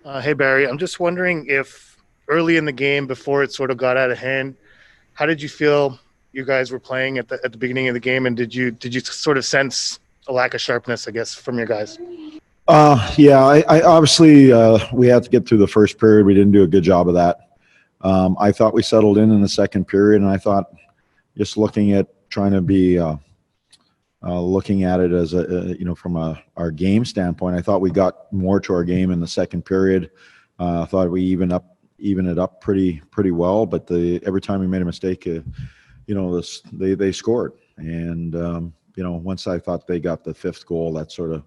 Hey Barry, I'm just wondering if early in the game, before it sort of got out of hand, how did you feel you guys were playing at the beginning of the game, and did you sort of sense a lack of sharpness, I guess, from your guys? Yeah, I obviously we had to get through the first period. We didn't do a good job of that. I thought we settled in the second period, and I thought just looking at trying to be looking at it as from our game standpoint, I thought we got more to our game in the second period. I thought we even it up pretty well, but every time we made a mistake, they scored, and once I thought they got the fifth goal, that sort of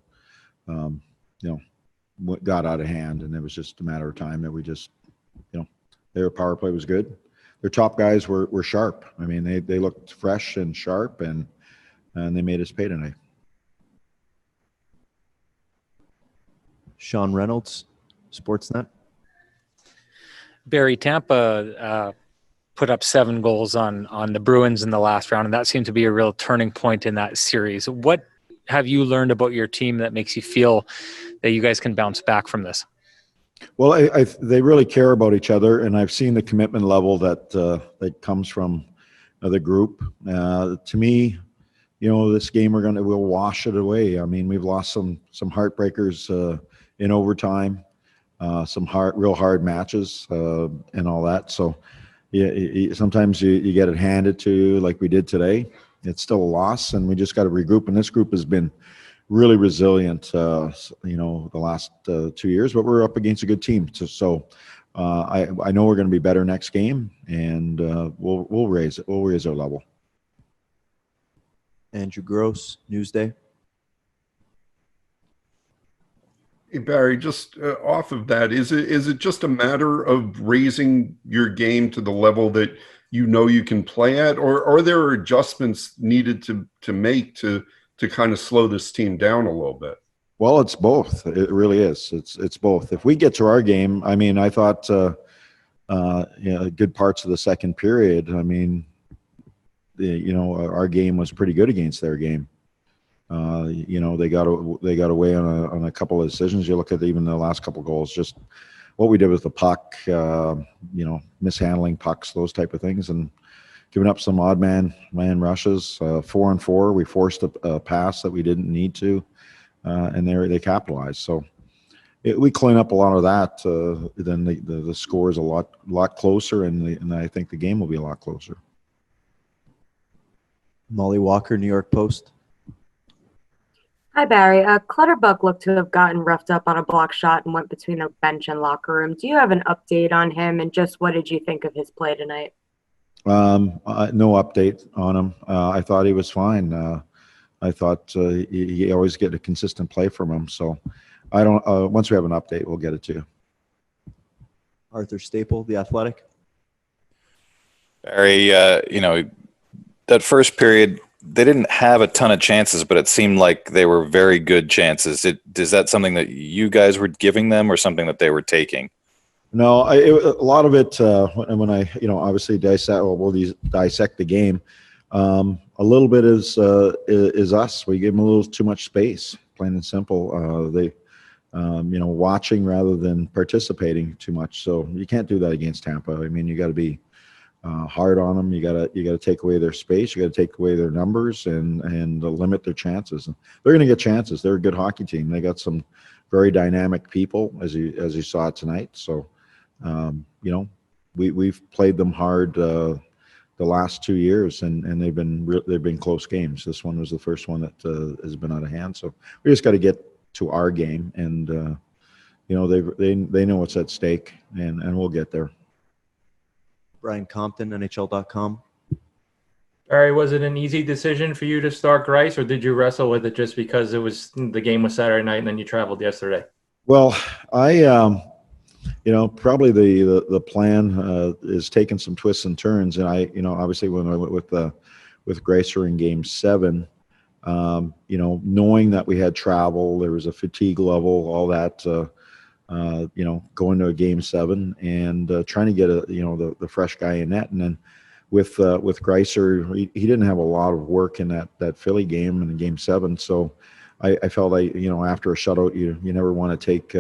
got out of hand, and it was just a matter of time that we just their power play was good. Their top guys were sharp. I mean, they looked fresh and sharp, and they made us pay tonight. Sean Reynolds, Sportsnet. Barry, Tampa put up 7 goals on the Bruins in the last round, and that seemed to be a real turning point in that series. What have you learned about your team that makes you feel that you guys can bounce back from this? Well, they really care about each other, and I've seen the commitment level that comes from the group. To me, this game we'll wash it away. I mean, we've lost some heartbreakers in overtime, some real hard matches, and all that. So, yeah, sometimes you get it handed to you like we did today. It's still a loss, and we just got to regroup. And this group has been really resilient, the last 2 years. But we're up against a good team, so I know we're going to be better next game, and we'll raise our level. Andrew Gross, Newsday. Hey Barry, just off of that, is it just a matter of raising your game to the level that you can play at, or are there adjustments needed to make to kind of slow this team down a little bit? Well, it's both. It really is. It's both. If we get to our game, I mean, I thought good parts of the second period. I mean, our game was pretty good against their game. They got away on a couple of decisions. You look at even the last couple of goals, just what we did with the puck, mishandling pucks, those type of things, and giving up some odd man rushes. 4-on-4, we forced a pass that we didn't need to, and they capitalized. So we clean up a lot of that. Then the score is a lot closer, and I think the game will be a lot closer. Molly Walker, New York Post. Hi, Barry. Clutterbuck looked to have gotten roughed up on a block shot and went between the bench and locker room. Do you have an update on him, and just what did you think of his play tonight? No update on him. I thought he was fine. I thought you always get a consistent play from him. So I don't. Once we have an update, we'll get it to you. Arthur Staple, The Athletic. Barry, that first period, they didn't have a ton of chances, but it seemed like they were very good chances. Is that something that you guys were giving them, or something that they were taking? No, a lot of it when I obviously we'll dissect the game. A little bit is us. We give them a little too much space, plain and simple. They watching rather than participating too much. So you can't do that against Tampa. I mean, you got to be hard on them. You got to take away their space. You got to take away their numbers and limit their chances. They're going to get chances. They're a good hockey team. They got some very dynamic people, as you saw tonight. So, we've played them hard the last 2 years, and they've been close games. This one was the first one that has been out of hand. So we just got to get to our game, and they know what's at stake, and we'll get there. Brian Compton, NHL.com. Barry, was it an easy decision for you to start Greiss, or did you wrestle with it just because the game was Saturday night and then you traveled yesterday? Well, I probably the plan is taking some twists and turns, and I obviously when I went with Greisser in Game 7, knowing that we had travel, there was a fatigue level, all that. Going to a Game 7 and trying to get the fresh guy in net, and then with Greisser, he didn't have a lot of work in that Philly game in Game 7, so I felt like after a shutout, you never want to take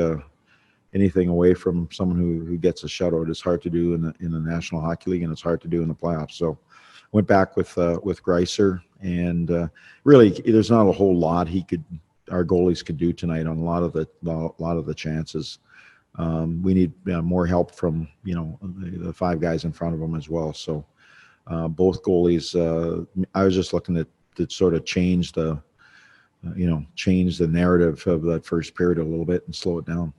anything away from someone who gets a shutout. It's hard to do in the National Hockey League, and it's hard to do in the playoffs. So went back with Greiser, and really there's not a whole lot our goalies could do tonight on a lot of the chances. We need more help from the five guys in front of them as well. So both goalies, I was just looking to sort of change the narrative of that first period a little bit and slow it down.